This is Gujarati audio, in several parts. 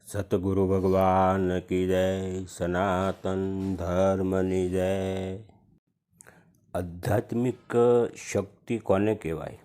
સતગુરુ ભગવાન કી જય, સનાતન ધર્મની જય। આધ્યાત્મિક શક્તિ કોને કહેવાય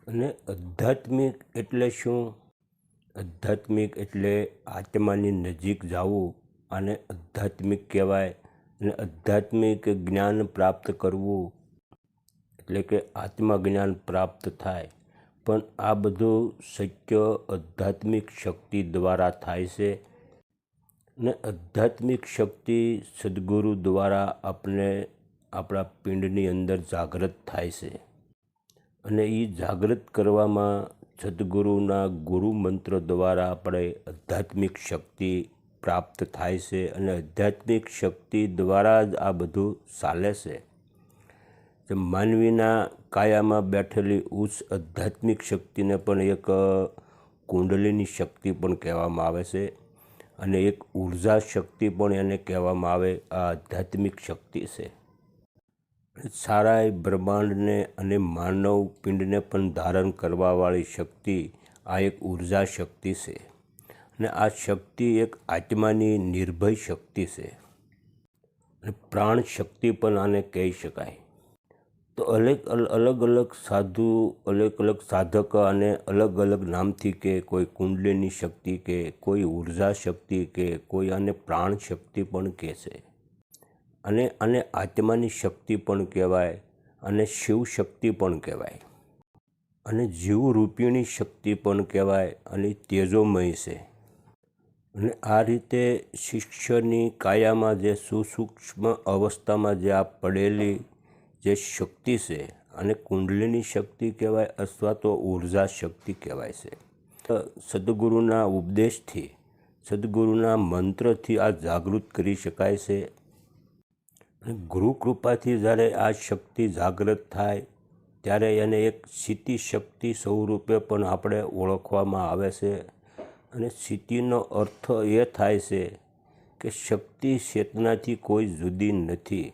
અને આધ્યાત્મિક એટલે શું? આધ્યાત્મિક એટલે આત્માની નજીક જવું અને આધ્યાત્મિક કહેવાય। અને આધ્યાત્મિક જ્ઞાન પ્રાપ્ત કરવું એટલે કે આત્મા જ્ઞાન પ્રાપ્ત થાય, પણ આ બધું શક્ય આધ્યાત્મિક શક્તિ દ્વારા થાય છે। અને આધ્યાત્મિક શક્તિ સદગુરુ દ્વારા આપણે આપણા પિંડની અંદર જાગૃત થાય છે, અને એ જાગૃત કરવામાં સદગુરુના ગુરુ મંત્ર દ્વારા આપણે આધ્યાત્મિક શક્તિ પ્રાપ્ત થાય છે, અને આધ્યાત્મિક શક્તિ દ્વારા જ આ બધું ચાલે છે। માનવીના કાયામાં બેઠેલી ઉચ્ચ આધ્યાત્મિક શક્તિને પણ એક કુંડલીની શક્તિ પણ કહેવામાં આવે છે, અને એક ઉર્જા શક્તિ પણ એને કહેવામાં આવે। આ આધ્યાત્મિક શક્તિ છે। સારા બ્રહ્માંડને અને માનવ પિંડને પણ ધારણ કરવાવાળી શક્તિ આ એક ઉર્જા શક્તિ છે, અને આ શક્તિ એક આત્માની નિર્ભય શક્તિ છે, અને પ્રાણ શક્તિ પણ આને કહી શકાય। તો અલગ અલગ સાધુ, અલગ અલગ સાધક અને અલગ અલગ નામથી કે કોઈ કુંડલીની શક્તિ કે કોઈ ઉર્જા શક્તિ કે કોઈ આને પ્રાણ શક્તિ પણ કહે છે, અને આને આત્માની શક્તિ પણ કહેવાય, અને શિવ શક્તિ પણ કહેવાય, અને જીવરૂપિણી શક્તિ પણ કહેવાય, અને તેજોમય છે। અને આ રીતે શિષ્યની કાયામાં જે સુસૂક્ષ્મ અવસ્થામાં જે આ પડેલી જે શક્તિ છે અને કુંડલીની શક્તિ કહેવાય, અથવા તો ઉર્જા શક્તિ કહેવાય છે। સદગુરુના ઉપદેશથી, સદગુરુના મંત્રથી આ જાગૃત કરી શકાય છે। અને ગુરુ કૃપાથી જ્યારે આ શક્તિ જાગૃત થાય ત્યારે એને એક સિદ્ધિ શક્તિ સ્વરૂપે પણ આપણે ઓળખવામાં આવે છે। અને સિદ્ધિનો અર્થ એ થાય છે કે શક્તિ ચેતનાથી કોઈ જુદી નથી।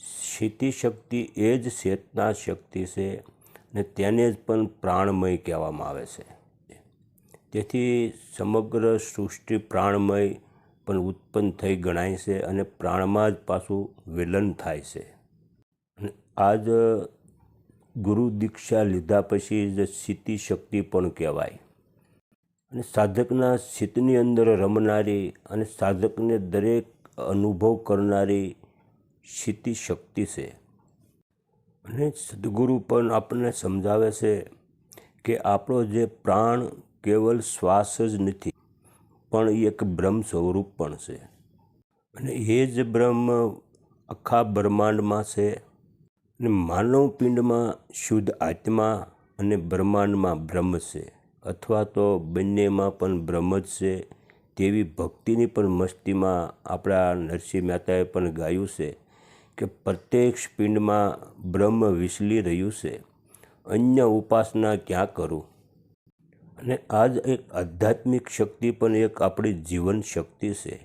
સિદ્ધિ શક્તિ એ જ ચેતના શક્તિ છે, ને તેને જ પણ પ્રાણમય કહેવામાં આવે છે। તેથી સમગ્ર સૃષ્ટિ પ્રાણમય પણ ઉત્પન્ન થઈ ગણાય છે, અને પ્રાણમાં જ પાછું વિલન થાય છે। અને આ જ ગુરુ દીક્ષા લીધા પછી જ સિદ્ધિ શક્તિ પણ કહેવાય, અને સાધકના ચિત્તની અંદર રમનારી અને સાધકને દરેક અનુભવ કરનારી સિદ્ધિ શક્તિ છે। અને સદગુરુ પણ આપણને સમજાવે છે કે આપણો જે પ્રાણ કેવલ શ્વાસ જ નથી, પણ એ એક બ્રહ્મ સ્વરૂપ પણ છે, અને એ જ બ્રહ્મ આખા બ્રહ્માંડમાં છે। અને માનવ પિંડમાં શુદ્ધ આત્મા અને બ્રહ્માંડમાં બ્રહ્મ છે, અથવા તો બંનેમાં પણ બ્રહ્મ જ છે, તેવી ભક્તિની પણ મસ્તીમાં આપણા નરસિંહ મહેતાએ પણ ગાયું છે કે પ્રત્યેક પિંડમાં બ્રહ્મ વિસલી રહ્યું છે, અન્ય ઉપાસના ક્યાં કરું। અને આ જ એક આધ્યાત્મિક શક્તિ પણ એક આપણી જીવન શક્તિ છે,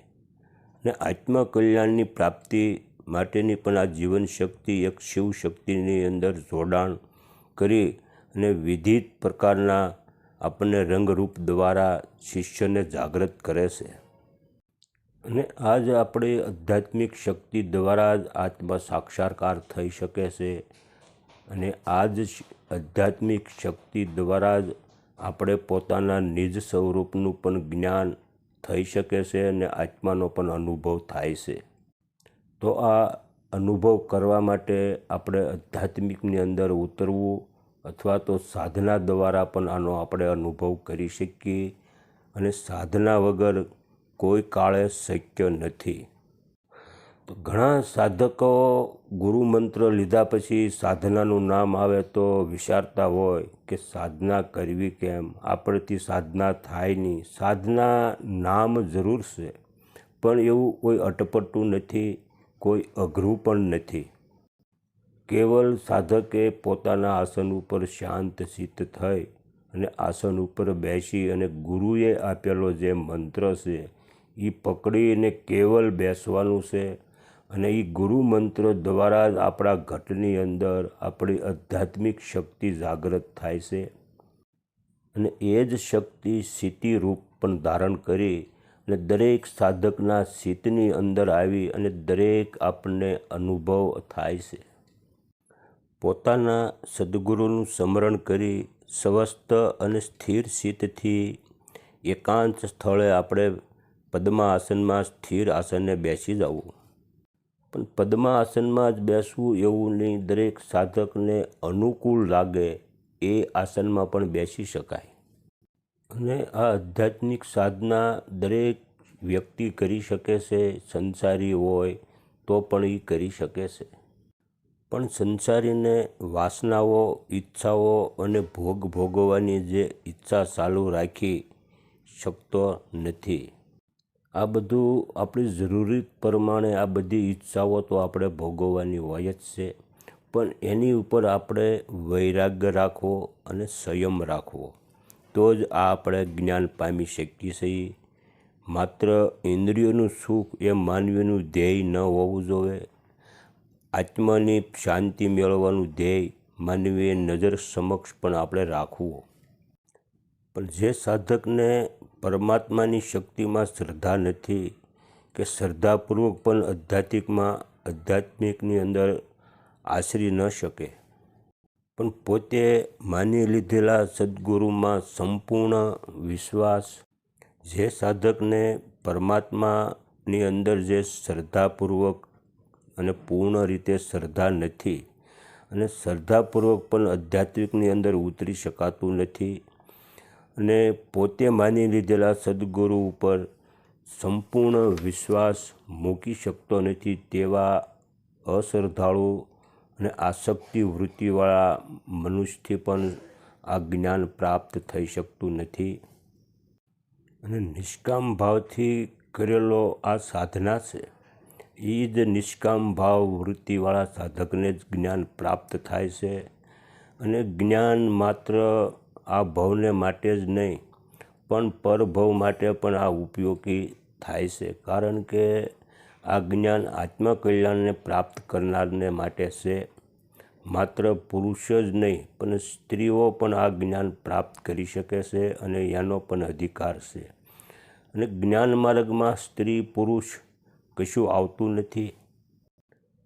અને આત્મા કલ્યાણની પ્રાપ્તિ માટેની પણ આ જીવન શક્તિ એક શિવ શક્તિની અંદર જોડાણ કરી અને વિવિધ પ્રકારના આપણને રંગરૂપ દ્વારા શિષ્યને જાગૃત કરે છે। અને આ જ આપણી આધ્યાત્મિક શક્તિ દ્વારા જ આત્મા સાક્ષાત્કાર થઈ શકે છે, અને આ જ આધ્યાત્મિક શક્તિ દ્વારા જ આપણે પોતાના નિજ સ્વરૂપનું પણ જ્ઞાન થઈ શકે છે, અને આત્માનો પણ અનુભવ થાય છે। તો આ અનુભવ કરવા માટે આપણે આધ્યાત્મિકની અંદર ઉતરવું, અથવા તો સાધના દ્વારા પણ આનો આપણે અનુભવ કરી શકીએ, અને સાધના વગર કોઈ કાળે શક્ય નથી। તો ઘણા સાધકો ગુરુ મંત્ર લીધા પછી સાધનાનું નામ આવે તો વિચારતા હોય કે સાધના કરવી કેમ, આપણથી સાધના થાય નહીં। સાધના નામ જરૂર છે, પણ એવું કોઈ અટપટું નથી, કોઈ અઘરું પણ નથી। કેવલ સાધકે પોતાના આસન ઉપર શાંત ચિત્ત થઈ અને આસન ઉપર બેસી અને ગુરુએ આપેલો જે મંત્ર છે એ પકડીને કેવલ બેસવાનું છે, અને એ ગુરુ મંત્ર દ્વારા જ આપણા ઘટની અંદર આપણી આધ્યાત્મિક શક્તિ જાગૃત થાય છે અને એ જ શક્તિ સિદ્ધિ રૂપ પણ ધારણ કરી અને દરેક સાધકના ચિત્તની અંદર આવી અને દરેક આપણને અનુભવ થાય છે. પોતાના સદગુરુનું સ્મરણ કરી સ્વસ્થ અને સ્થિર ચિત્તથી એકાંત સ્થળે આપણે પદ્માસનમાં સ્થિર આસને બેસી જવું. પણ પદ્માસનમાં જ બેસવું એવું નહીં, દરેક સાધકને અનુકૂળ લાગે એ આસનમાં પણ બેસી શકાય. અને આ આધ્યાત્મિક સાધના દરેક વ્યક્તિ કરી શકે છે. સંસારી હોય તો પણ એ કરી શકે છે. પણ સંસારીને વાસનાઓ, ઈચ્છાઓ અને ભોગ ભોગવવાની જે ઈચ્છા ચાલુ રાખી શકતો નથી. આ બધું આપણી જરૂરિયાત પ્રમાણે આ બધી ઈચ્છાઓ તો આપણે ભોગવવાની હોય જ છે, પણ એની ઉપર આપણે વૈરાગ્ય રાખવો અને સંયમ રાખવો, તો જ આ આપણે જ્ઞાન પામી શકીએ છીએ. માત્ર ઇન્દ્રિયોનું સુખ એ માનવીનું ધ્યેય ન હોવું જોઈએ. આત્માની શાંતિ મેળવવાનું ધ્યેય માનવીય નજર સમક્ષ પણ આપણે રાખવું. પણ જે સાધકને પરમાત્માની શક્તિમાં શ્રદ્ધા નથી કે શ્રદ્ધાપૂર્વક પણ આધ્યાત્મિકની અંદર આશરી ન શકે, પણ પોતે માની લીધેલા સદગુરુમાં સંપૂર્ણ વિશ્વાસ, જે સાધકને પરમાત્માની અંદર જે શ્રદ્ધાપૂર્વક અને પૂર્ણ રીતે શ્રદ્ધા નથી અને શ્રદ્ધાપૂર્વક પણ આધ્યાત્મિકની અંદર ઉતરી શકાતું નથી અને પોતે માની લીધેલા સદગુરુ ઉપર સંપૂર્ણ વિશ્વાસ મૂકી શકતો નથી, તેવા અશ્રદ્ધાળુ અને આસક્તિ વૃત્તિવાળા મનુષ્યથી પણ આ જ્ઞાન પ્રાપ્ત થઈ શકતું નથી. અને નિષ્કામ ભાવથી કરેલો આ સાધના છે, એ જ નિષ્કામ ભાવ વૃત્તિવાળા સાધકને જ જ્ઞાન પ્રાપ્ત થાય છે. અને જ્ઞાન માત્ર આ ભવને માટે જ નહીં પણ પરભવ માટે પણ આ ઉપયોગી થાય છે, કારણ કે આ જ્ઞાન આત્મકલ્યાણને પ્રાપ્ત કરનારને માટે છે. માત્ર પુરુષ જ નહીં પણ સ્ત્રીઓ પણ આ જ્ઞાન પ્રાપ્ત કરી શકે છે અને એનો પણ અધિકાર છે. અને જ્ઞાન માર્ગમાં સ્ત્રી પુરુષ કશું આવતું નથી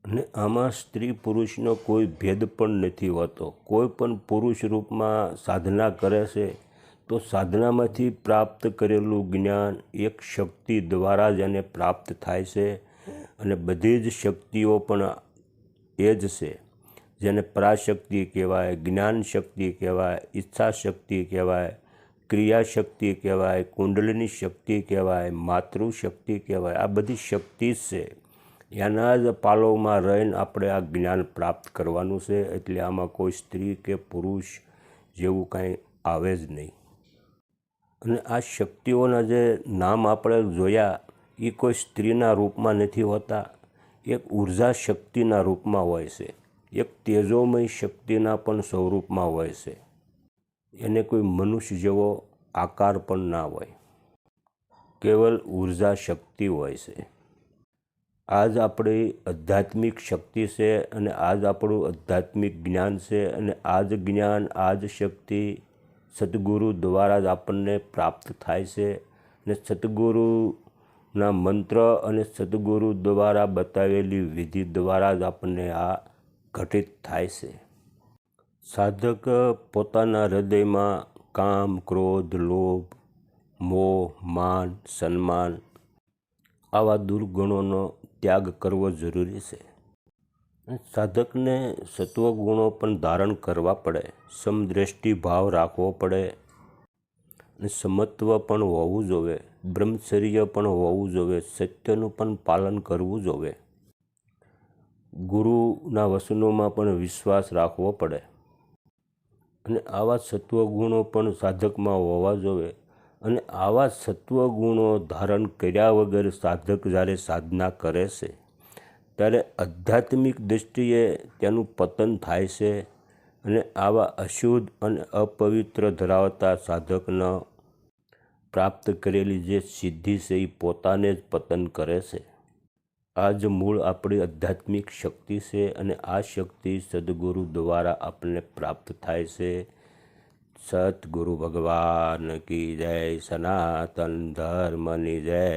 અને આમાં સ્ત્રી પુરુષનો કોઈ ભેદ પણ નથી હોતો. કોઈ પણ પુરુષ રૂપમાં સાધના કરે છે તો સાધનામાંથી પ્રાપ્ત કરેલું જ્ઞાન એક શક્તિ દ્વારા જ એને પ્રાપ્ત થાય છે. અને બધી જ શક્તિઓ પણ એ જ છે, જેને પરાશક્તિ કહેવાય, જ્ઞાન શક્તિ કહેવાય, ઈચ્છા શક્તિ કહેવાય, ક્રિયાશક્તિ કહેવાય, કુંડલિની શક્તિ કહેવાય, માતૃશક્તિ કહેવાય. આ બધી શક્તિ જ છે. એના જ પાલવમાં રહીને આપણે આ જ્ઞાન પ્રાપ્ત કરવાનું છે. એટલે આમાં કોઈ સ્ત્રી કે પુરુષ જેવું કાંઈ આવે જ નહીં. અને આ શક્તિઓના જે નામ આપણે જોયા એ કોઈ સ્ત્રીના રૂપમાં નથી હોતા, એક ઉર્જા શક્તિના રૂપમાં હોય છે, એક તેજોમય શક્તિના પણ સ્વરૂપમાં હોય છે. એને કોઈ મનુષ્ય જેવો આકાર પણ ના હોય, કેવલ ઉર્જા શક્તિ હોય છે. આ જ આપણી આધ્યાત્મિક શક્તિ છે અને આ જ આપણું આધ્યાત્મિક જ્ઞાન છે. અને આ જ જ્ઞાન, આ જ શક્તિ સદગુરુ દ્વારા જ આપણને પ્રાપ્ત થાય છે. અને સદગુરુના મંત્ર અને સદગુરુ દ્વારા બતાવેલી વિધિ દ્વારા જ આપણને આ ઘટિત થાય છે. સાધક પોતાના હૃદયમાં કામ, ક્રોધ, લોભ, મોહ, માન, સન્માન આવા દુર્ગુણોનો ત્યાગ કરવો જરૂરી છે. સાધકને સત્વગુણો પણ ધારણ કરવા પડે, સમદ્રષ્ટિ ભાવ રાખવો પડે અને સમત્વ પણ હોવું જોઈએ, બ્રહ્મચર્ય પણ હોવું જોઈએ, સત્યનું પણ પાલન કરવું જોઈએ. ગુરુના વચનોમાં પણ વિશ્વાસ રાખવો પડે અને આવા સત્વગુણો પણ સાધકમાં હોવા જોઈએ. અને આવા સત્વગુણો ધારણ કર્યા વગર સાધક જ્યારે સાધના કરે છે ત્યારે આધ્યાત્મિક દૃષ્ટિએ તેનું પતન થાય છે. અને આવા અશુદ્ધ અને અપવિત્ર ધરાવતા સાધકનો પ્રાપ્ત કરેલી જે સિદ્ધિ છે એ પોતાને જ પતન કરે છે. આ જ મૂળ આપણી આધ્યાત્મિક શક્તિ છે અને આ શક્તિ સદગુરુ દ્વારા આપણને પ્રાપ્ત થાય છે. સતગુરુ ભગવાન કી જય, સનાતન ધર્મની જય.